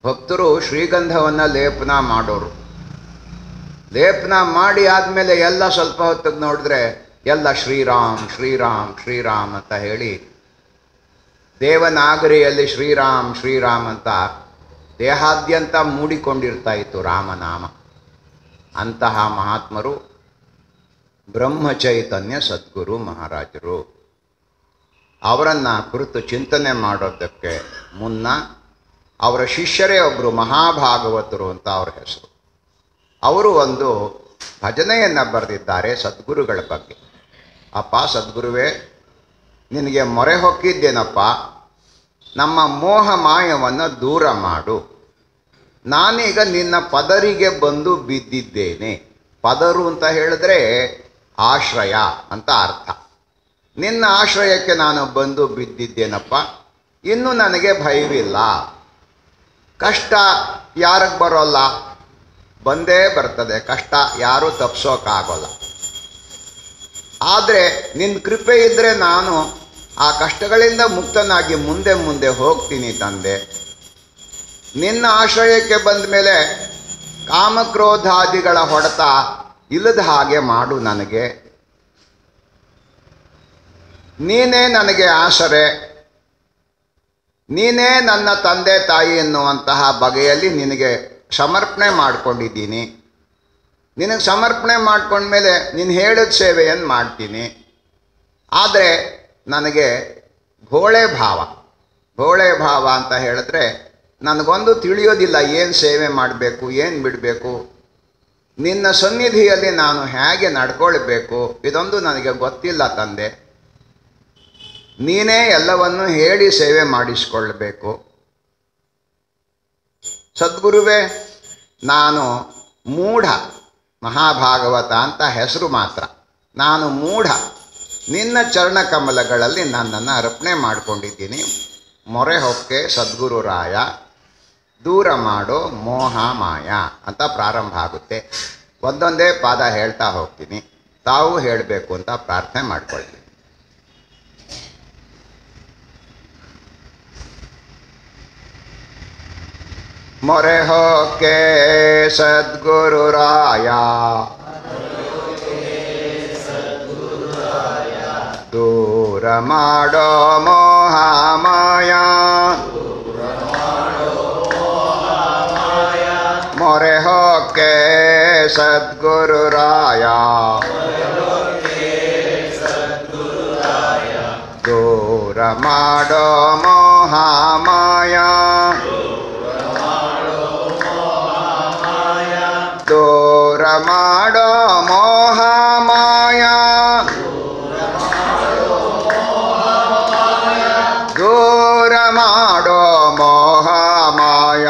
ಭಕ್ತರು ಶ್ರೀಗಂಧವನ್ನು ಲೇಪನ ಮಾಡೋರು. ಲೇಪನ ಮಾಡಿ ಆದಮೇಲೆ ಎಲ್ಲ ಸ್ವಲ್ಪ ಹೊತ್ತಿಗೆ ನೋಡಿದ್ರೆ ಎಲ್ಲ ಶ್ರೀರಾಮ್ ಶ್ರೀರಾಮ್ ಶ್ರೀರಾಮ್ ಅಂತ ಹೇಳಿ ದೇವನಾಗರಿಯಲ್ಲಿ ಶ್ರೀರಾಮ್ ಶ್ರೀರಾಮ್ ಅಂತ ದೇಹಾದ್ಯಂತ ಮೂಡಿಕೊಂಡಿರ್ತಾ ಇತ್ತು ರಾಮನಾಮ. ಅಂತಹ ಮಹಾತ್ಮರು ಬ್ರಹ್ಮಚೈತನ್ಯ ಸದ್ಗುರು ಮಹಾರಾಜರು. ಅವರನ್ನು ಕುರಿತು ಚಿಂತನೆ ಮಾಡೋದಕ್ಕೆ ಮುನ್ನ ಅವರ ಶಿಷ್ಯರೇ ಒಬ್ಬರು ಮಹಾಭಾಗವತರು ಅಂತ ಅವ್ರ ಹೆಸರು. ಅವರು ಒಂದು ಭಜನೆಯನ್ನು ಬರೆದಿದ್ದಾರೆ ಸದ್ಗುರುಗಳ ಬಗ್ಗೆ. ಅಪ್ಪ ಸದ್ಗುರುವೇ, ನಿನಗೆ ಮೊರೆ ಹೊಕ್ಕಿದ್ದೇನಪ್ಪ, ನಮ್ಮ ಮೋಹ ಮಾಯವನ್ನು ದೂರ ಮಾಡು. ನಾನೀಗ ನಿನ್ನ ಪದರಿಗೆ ಬಂದು ಬಿದ್ದಿದ್ದೇನೆ. ಪದರು ಅಂತ ಹೇಳಿದ್ರೆ ಆಶ್ರಯ ಅಂತ ಅರ್ಥ. ನಿನ್ನ ಆಶ್ರಯಕ್ಕೆ ನಾನು ಬಂದು ಬಿದ್ದಿದ್ದೇನಪ್ಪ. ಇನ್ನು ನನಗೆ ಭಯವಿಲ್ಲ. ಕಷ್ಟ ಯಾರಿಗೆ ಬರೋಲ್ಲ, ಬಂದೇ ಬರ್ತದೆ. ಕಷ್ಟ ಯಾರೂ ತಪ್ಪಿಸೋಕ್ಕಾಗೋಲ್ಲ. ಆದರೆ ನಿನ್ನ ಕೃಪೆ ಇದ್ದರೆ ನಾನು ಆ ಕಷ್ಟಗಳಿಂದ ಮುಕ್ತನಾಗಿ ಮುಂದೆ ಮುಂದೆ ಹೋಗ್ತೀನಿ ತಂದೆ. ನಿನ್ನ ಆಶ್ರಯಕ್ಕೆ ಬಂದ ಮೇಲೆ ಕಾಮಕ್ರೋಧಾದಿಗಳ ಹೊಡೆತ ಇಲ್ಲದ ಹಾಗೆ ಮಾಡು ನನಗೆ. ನೀನೇ ನನಗೆ ಆಸರೆ, ನೀನೇ ನನ್ನ ತಂದೆ ತಾಯಿ ಎನ್ನುವಂತಹ ಬಗೆಯಲ್ಲಿ ನಿನಗೆ ಸಮರ್ಪಣೆ ಮಾಡ್ಕೊಂಡಿದ್ದೀನಿ. ನಿನಗೆ ಸಮರ್ಪಣೆ ಮಾಡ್ಕೊಂಡ್ಮೇಲೆ ನೀನು ಹೇಳಿದ ಸೇವೆಯನ್ನು ಮಾಡ್ತೀನಿ. ಆದರೆ ನನಗೆ ಭೋಳೆ ಭಾವ ಅಂತ ಹೇಳಿದ್ರೆ ನನಗೊಂದು ತಿಳಿಯೋದಿಲ್ಲ, ಏನು ಸೇವೆ ಮಾಡಬೇಕು, ಏನು ಬಿಡಬೇಕು, ನಿನ್ನ ಸನ್ನಿಧಿಯಲ್ಲಿ ನಾನು ಹೇಗೆ ನಡ್ಕೊಳ್ಬೇಕು, ಇದೊಂದು ನನಗೆ ಗೊತ್ತಿಲ್ಲ ತಂದೆ. ನೀನೇ ಎಲ್ಲವನ್ನು ಹೇಳಿ ಸೇವೆ ಮಾಡಿಸ್ಕೊಳ್ಬೇಕು. ಸದ್ಗುರುವೇ, ನಾನು ಮೂಢ, ಮಹಾಭಾಗವತ ಅಂತ ಹೆಸರು ಮಾತ್ರ, ನಾನು ಮೂಢ. ನಿನ್ನ ಚರಣಕಮಲಗಳಲ್ಲಿ ನನ್ನನ್ನು ಅರ್ಪಣೆ ಮಾಡಿಕೊಂಡಿದ್ದೀನಿ. ಮೊರೆ ಹೊಕ್ಕೆ ಸದ್ಗುರು ರಾಯ, ದೂರ ಮಾಡೋ ಮೋಹ ಮಾಯ ಅಂತ ಪ್ರಾರಂಭ ಆಗುತ್ತೆ. ಒಂದೊಂದೇ ಪಾದ ಹೇಳ್ತಾ ಹೋಗ್ತೀನಿ, ತಾವು ಹೇಳಬೇಕು ಅಂತ ಪ್ರಾರ್ಥನೆ ಮಾಡ್ಕೊಳ್ತೀನಿ. ಮೊರೆ ಹೊಕ್ಕೆ ಸದ್ಗುರು ರಾಯ, ದೂರ ಮಾಡೋ ಮೋಹ ಮಾಯ. ಮೊರೆ ಹೊಕ್ಕೆ ಸದ್ಗುರು ರಾಯ, ದೂರ ಮಾಡೋ ಮೋಹ ಮಾಯ. ದೂರ ಮಾಡೋ ಮೋಹ ಮಾಯ. ದೂರ ಮಾಡೋ ಮೋಹ ಮಾಯ.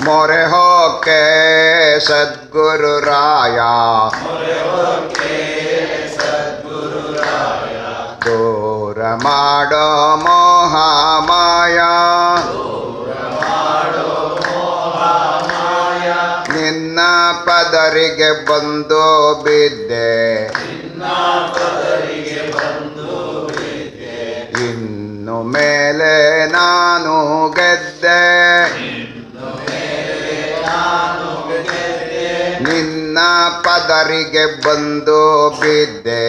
ಮೊರೆ ಹೊಕ್ಕೆ ಸದ್ಗುರು ರಾಯ, ದೂರ ಮಾಡೋ ಮೋಹ ಮಾಯ. ನಿನ್ನ ಪದರಿಗೆ ಬಂದು ಬಿದ್ದೆ, ಇನ್ನು ಮೇಲೆ ನಾನು ಗೆದ್ದೆ. ನಿನ್ನ ಪದರಿಗೆ ಬಂದು ಬಿದ್ದೆ,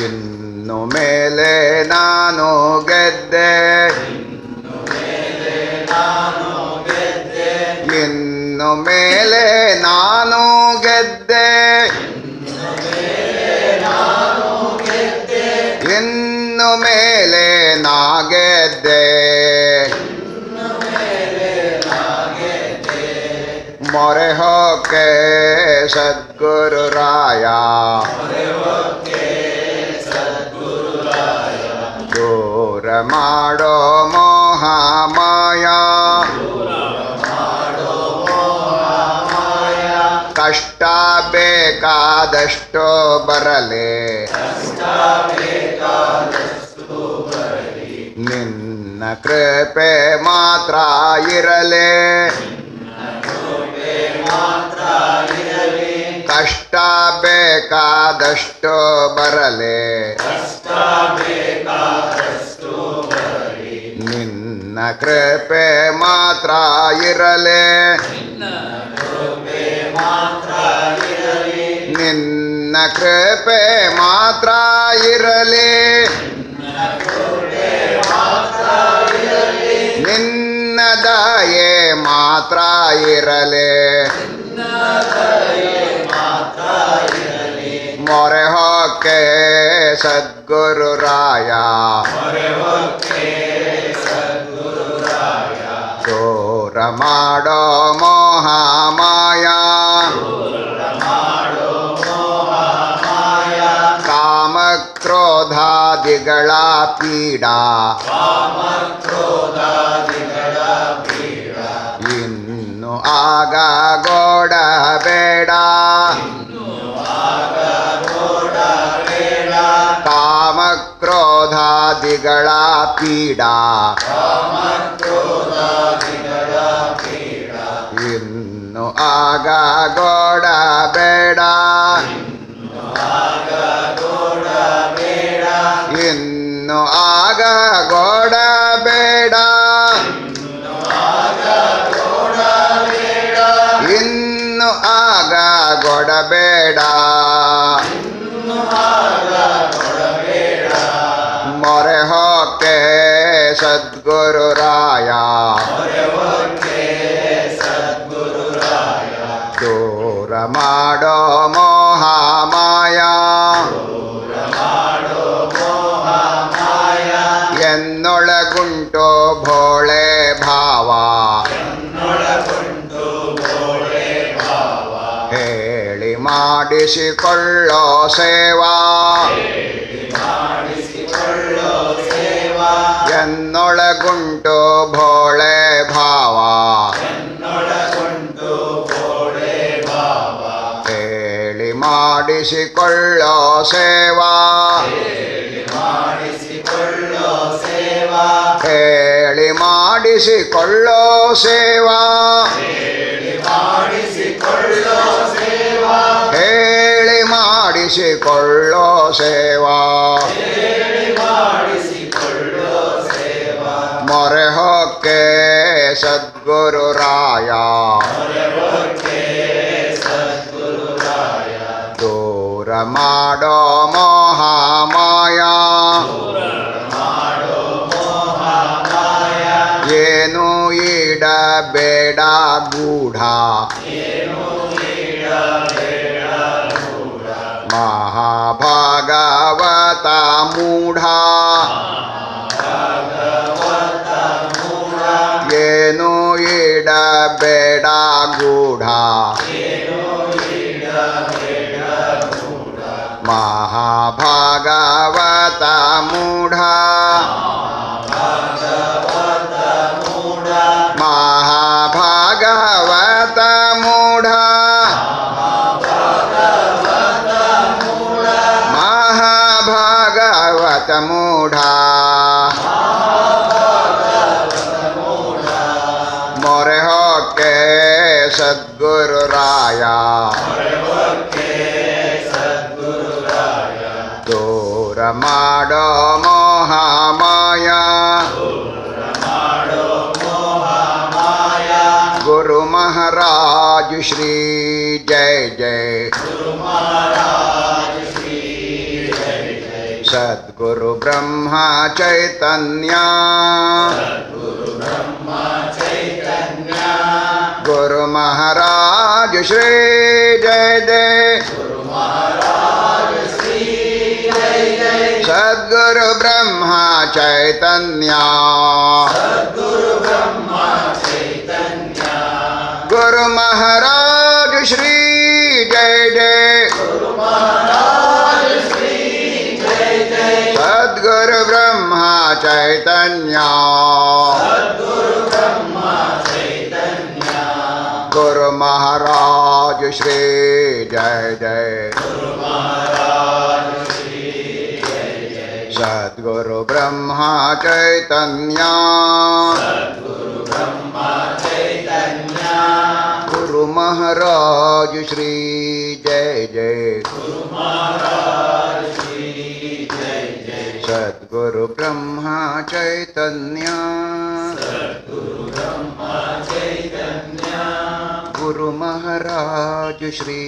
ಇನ್ನು ಮೇಲೆ ನಾನು ಗೆದ್ದೆ. ಇನ್ನು ಮೇಲೆ ನಾನು ಗೆದ್ದೆ. ಇನ್ನು ಮೇಲೆ ನಾ ಗೆದ್ದೆ. ಮೊರೆ ಹೊಕ್ಕೆ ಸದ್ಗುರು ರಾಯ, ದೂರ ಮಾಡೋ ಮೋಹ ಮಾಯ. ಕಷ್ಟ ಬೇಕಾದಷ್ಟು ಬರಲಿ, ನಿನ್ನ ಕೃಪೆ ಮಾತ್ರ ಇರಲಿ. ಕಷ್ಟ ಬೇಕಾದಷ್ಟು ಬರಲೆ ನಿನ್ನ ಕೃಪೆ ಮಾತ್ರ ಇರಲೆ ನಿನ್ನ ಕೃಪೆ ಮಾತ್ರ ಇರಲಿ ನಿನ್ನ ದಯೆ ಮಾತ್ರ ಇರಲಿ ಮೊರೆ ಹೊಕ್ಕೆ ಸದ್ಗುರು ರಾಯ ದೂರ ಮಾಡೋ ಮೋಹ ಮಾಯಾ ಕಾಮ ಕ್ರೋಧಾದಿಗಳ ಪೀಡಾ ಇನ್ನು ಆಗ ಗೋಡ ಬೇಡ ಕಾಮ ಕ್ರೋಧಾದಿಗಳ ಪೀಡಾ ಇನ್ನು ಆಗ ಗೋಡ ಬೇಡ ಇನ್ನು ಆಗ ಗೋಡ ಬೇಡ ಇನ್ನು ಆಗ ಗೋಡ ಬೇಡ ಮೊರೆ ಹೊಕ್ಕೆ ಸದ್ಗುರು ರಾಯ ದೂರ ಮಾಡೋ ಮೋಹ ಮಾಯಾ ಎನ್ನೊಳಗುಂಟು ಭೋಳೆ ಭಾವ ಹೇಳಿ ಮಾಡಿಸಿಕೊಳ್ಳೋ ಸೇವಾ ಎನ್ನೊಳಗುಂಟು ಭೋಳೆ ಭಾವ ಹೇಳಿ ಮಾಡಿಸಿಕೊಳ್ಳೋ ಸೇವಾ ಹೇಳಿ ಮಾಡಿಸಿಕೊಳ್ಳೋ ಸೇವಾ ಹೇಳಿ ಮಾಡಿಸಿಕೊಳ್ಳೋ ಸೇವಾ ಮೊರೆ ಹೊಕ್ಕೆ ಸದ್ಗುರು ರಾಯ ದೂರ ಮಾಡೋ ಮೋಹ ಮಾಯಾ ಏನು ಇಡಬೇಡ ಗೂಢ ಮಹಾಭಾಗವತ ಮೂಢ ಏನು ಇಡಬೇಡ ಗೂಢ ಮಹಾಭಾಗವತ ಮೂಢ ಮಹಾಭಾಗವತ ಮೂಢ ಮಹಾಭಾಗವತ ಮೂಢ ಮೊರೆ ಹೊಕ್ಕೆ ಸದ್ಗುರು ರಾಯ ದೂರ ಮಾಡೋ ಮೋಹ ಮಾಯಾ गुरु महाराज श्री जय जय सद्गुरु ब्रह्मा चैतन्य गुरु महाराज श्री जय जय सद्गुरु ब्रह्मा चैतन्य गुरु महाराज श्री जय जय सद्गुरु ब्रह्मा चैतन्य गुरु महाराज श्री जय जय सद्गुरु ब्रह्मा चैतन्य गुरु महाराज श्री जय जय जय सद्गुरु ब्रह्मा चैतन्य गुरु महाराज श्री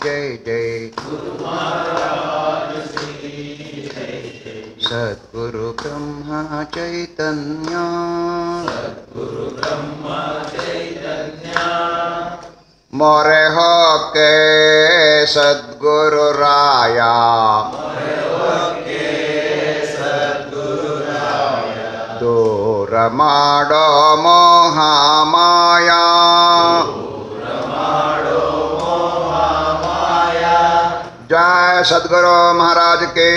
जय जय सद्गुरु ब्रह्मा चैतन्य मोरे हो के सद्गुरु राया दूर माडो मोहा माया जय सद्गुरु महाराज के